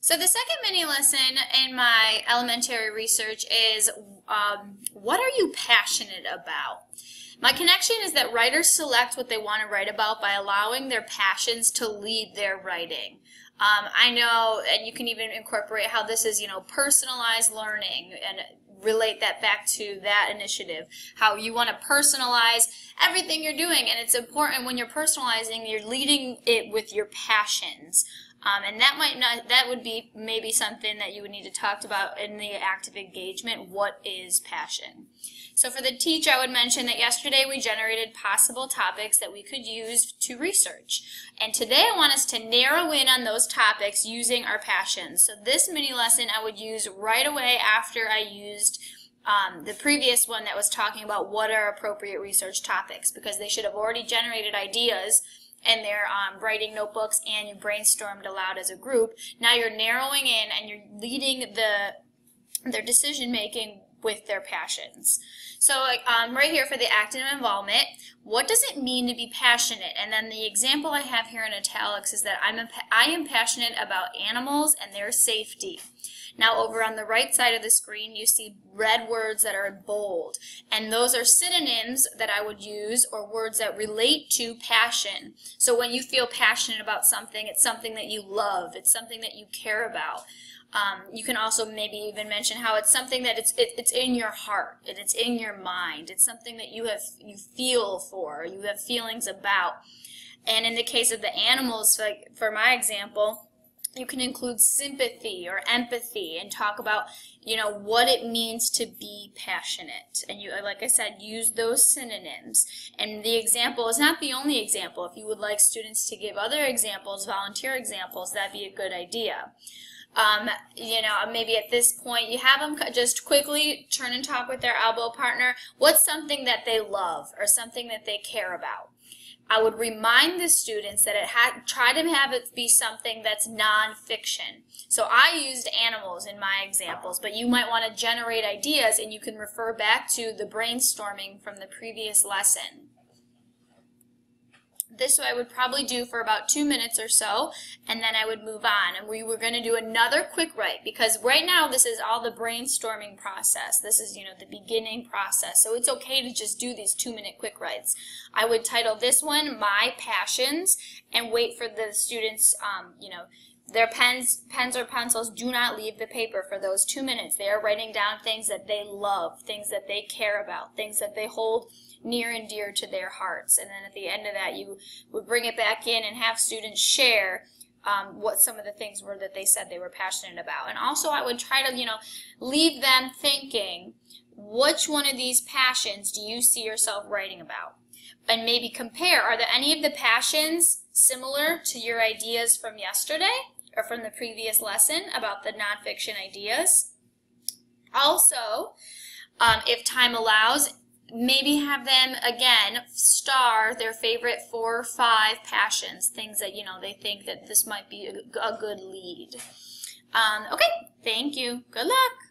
So the second mini lesson in my elementary research is what are you passionate about? My connection is that writers select what they want to write about by allowing their passions to lead their writing. I know, and you can even incorporate how this is, personalized learning and relate that back to that initiative, how you want to personalize everything you're doing, and it's important when you're personalizing, you're leading it with your passions. And that would be maybe something that you would need to talk about in the active engagement. What is passion? So for the teacher, I would mention that yesterday we generated possible topics that we could use to research. And today I want us to narrow in on those topics using our passions. So this mini lesson I would use right away after I used the previous one that was talking about what are appropriate research topics, because they should have already generated ideas in their writing notebooks and you brainstormed aloud as a group. Now you're narrowing in and you're leading their decision making with their passions. So right here for the active involvement, what does it mean to be passionate? And then the example I have here in italics is that I am passionate about animals and their safety. Now over on the right side of the screen you see red words that are in bold, and those are synonyms that I would use, or words that relate to passion. So when you feel passionate about something, it's something that you love, it's something that you care about. You can also maybe even mention how it's something that it's in your heart and it's in your mind. It's something that you feel for, you have feelings about. And in the case of the animals, like for my example, you can include sympathy or empathy and talk about, what it means to be passionate. And you, like I said, use those synonyms. And the example is not the only example. If you would like students to give other examples, volunteer examples, that'd be a good idea. Maybe at this point you have them just quickly turn and talk with their elbow partner. What's something that they love or something that they care about? I would remind the students that try to have it be something that's nonfiction. So I used animals in my examples, but you might want to generate ideas and you can refer back to the brainstorming from the previous lesson. This I would probably do for about 2 minutes or so, and then I would move on. And we were going to do another quick write, because right now this is all the brainstorming process. This is, the beginning process. So it's okay to just do these 2-minute quick writes. I would title this one My Passions, and wait for the students, their pens or pencils do not leave the paper for those 2 minutes. They are writing down things that they love, things that they care about, things that they hold near and dear to their hearts. And then at the end of that, you would bring it back in and have students share what some of the things were that they said they were passionate about. And also I would try to, leave them thinking, which one of these passions do you see yourself writing about? And maybe compare, are there any of the passions similar to your ideas from yesterday or from the previous lesson about the nonfiction ideas? Also, if time allows, maybe have them, again, star their favorite 4 or 5 passions, things that, they think that this might be a good lead. Okay, thank you. Good luck.